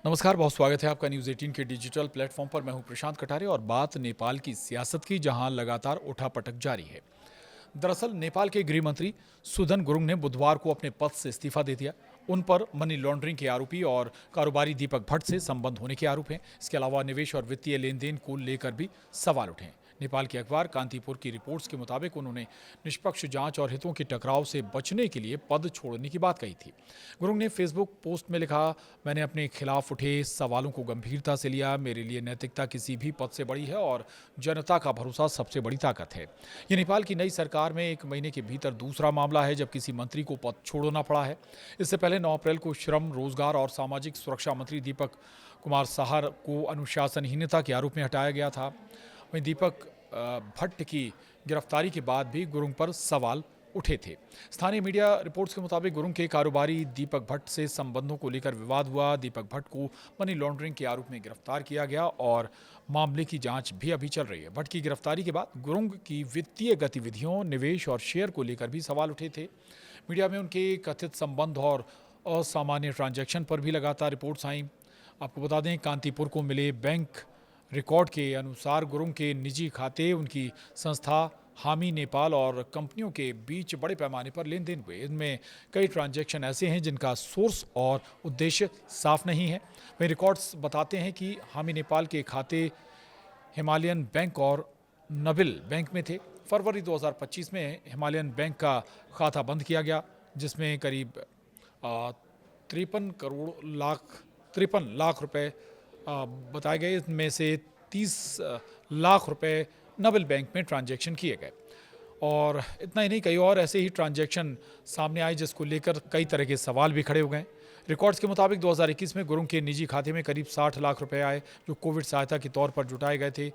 नमस्कार, बहुत स्वागत है आपका न्यूज़ 18 के डिजिटल प्लेटफॉर्म पर। मैं हूं प्रशांत कटारे और बात नेपाल की सियासत की, जहां लगातार उठापटक जारी है। दरअसल नेपाल के गृह मंत्री सुदन गुरुङ ने बुधवार को अपने पद से इस्तीफा दे दिया। उन पर मनी लॉन्ड्रिंग के आरोपी और कारोबारी दीपक भट्ट से संबंध होने के आरोप हैं। इसके अलावा निवेश और वित्तीय लेन देन को लेकर भी सवाल उठे हैं। नेपाल के अखबार कांतिपुर की रिपोर्ट्स के मुताबिक उन्होंने निष्पक्ष जांच और हितों के टकराव से बचने के लिए पद छोड़ने की बात कही थी। गुरुङ ने फेसबुक पोस्ट में लिखा, मैंने अपने खिलाफ उठे सवालों को गंभीरता से लिया। मेरे लिए नैतिकता किसी भी पद से बड़ी है और जनता का भरोसा सबसे बड़ी ताकत है। ये नेपाल की नई सरकार में 1 महीने के भीतर दूसरा मामला है जब किसी मंत्री को पद छोड़ना पड़ा है। इससे पहले 9 अप्रैल को श्रम, रोजगार और सामाजिक सुरक्षा मंत्री दीपक कुमार साहर को अनुशासनहीनता के आरोप में हटाया गया था। वहीं दीपक भट्ट की गिरफ्तारी के बाद भी गुरुङ पर सवाल उठे थे। स्थानीय मीडिया रिपोर्ट्स के मुताबिक गुरुङ के कारोबारी दीपक भट्ट से संबंधों को लेकर विवाद हुआ। दीपक भट्ट को मनी लॉन्ड्रिंग के आरोप में गिरफ्तार किया गया और मामले की जांच भी अभी चल रही है। भट्ट की गिरफ्तारी के बाद गुरुङ की वित्तीय गतिविधियों, निवेश और शेयर को लेकर भी सवाल उठे थे। मीडिया में उनके कथित संबंध और असामान्य ट्रांजैक्शन पर भी लगातार रिपोर्ट्स आईं। आपको बता दें, कांतिपुर को मिले बैंक रिकॉर्ड के अनुसार गुरुङ के निजी खाते, उनकी संस्था हामी नेपाल और कंपनियों के बीच बड़े पैमाने पर लेन देन हुए। इनमें कई ट्रांजैक्शन ऐसे हैं जिनका सोर्स और उद्देश्य साफ नहीं है। वहीं रिकॉर्ड्स बताते हैं कि हामी नेपाल के खाते हिमालयन बैंक और नबिल बैंक में थे। फरवरी 2025 में हिमालयन बैंक का खाता बंद किया गया, जिसमें करीब 53 लाख रुपए बताए गए। इनमें से 30 लाख रुपए नबिल बैंक में ट्रांजैक्शन किए गए। और इतना ही नहीं, कई और ऐसे ही ट्रांजैक्शन सामने आए जिसको लेकर कई तरह के सवाल भी खड़े हो गए। रिकॉर्ड्स के मुताबिक 2021 में गुरुङ के निजी खाते में करीब 60 लाख रुपए आए, जो कोविड सहायता के तौर पर जुटाए गए थे,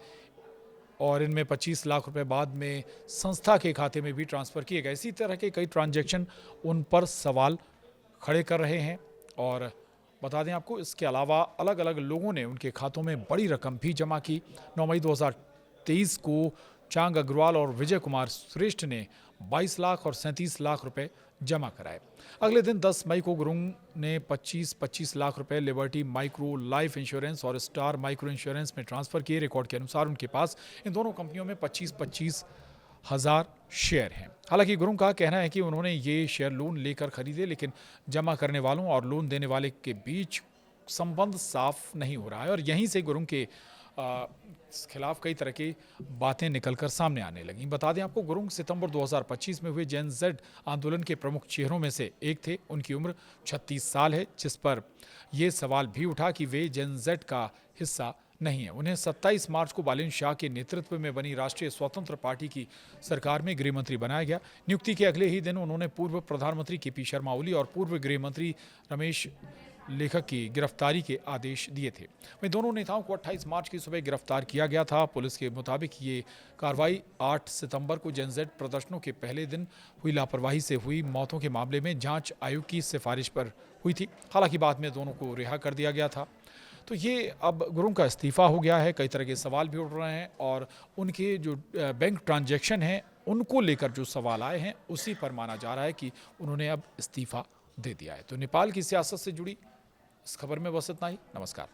और इनमें 25 लाख रुपए बाद में संस्था के खाते में भी ट्रांसफ़र किए गए। इसी तरह के कई ट्रांजैक्शन उन पर सवाल खड़े कर रहे हैं। और बता दें आपको, इसके अलावा अलग अलग लोगों ने उनके खातों में बड़ी रकम भी जमा की। 9 मई 2023 को चांग अग्रवाल और विजय कुमार श्रेष्ठ ने 22 लाख और 37 लाख रुपए जमा कराए। अगले दिन 10 मई को गुरुङ ने 25 लाख रुपए लिबर्टी माइक्रो लाइफ इंश्योरेंस और स्टार माइक्रो इंश्योरेंस में ट्रांसफ़र किए। रिकॉर्ड के अनुसार उनके पास इन दोनों कंपनियों में 25 हज़ार शेयर हैं। हालांकि गुरुङ का कहना है कि उन्होंने ये शेयर लोन लेकर खरीदे, लेकिन जमा करने वालों और लोन देने वाले के बीच संबंध साफ नहीं हो रहा है। और यहीं से गुरुङ के खिलाफ कई तरह की बातें निकलकर सामने आने लगी। बता दें आपको, गुरुङ सितंबर 2025 में हुए जेन जेड आंदोलन के प्रमुख चेहरों में से एक थे। उनकी उम्र 36 साल है, जिस पर यह सवाल भी उठा कि वे जेन जेड का हिस्सा नहीं है। उन्हें 27 मार्च को बालिन शाह के नेतृत्व में बनी राष्ट्रीय स्वतंत्र पार्टी की सरकार में गृह मंत्री बनाया गया। नियुक्ति के अगले ही दिन उन्होंने पूर्व प्रधानमंत्री केपी शर्मा ओली और पूर्व गृह मंत्री रमेश लेखक की गिरफ्तारी के आदेश दिए थे। वहीं दोनों नेताओं को 28 मार्च की सुबह गिरफ्तार किया गया था। पुलिस के मुताबिक ये कार्रवाई 8 सितंबर को जेनजेड प्रदर्शनों के पहले दिन हुई लापरवाही से हुई मौतों के मामले में जांच आयोग की सिफारिश पर हुई थी। हालांकि बाद में दोनों को रिहा कर दिया गया था। तो ये अब गुरुङ का इस्तीफा हो गया है। कई तरह के सवाल भी उठ रहे हैं और उनके जो बैंक ट्रांजैक्शन हैं उनको लेकर जो सवाल आए हैं, उसी पर माना जा रहा है कि उन्होंने अब इस्तीफा दे दिया है। तो नेपाल की सियासत से जुड़ी इस खबर में बस इतना ही। नमस्कार।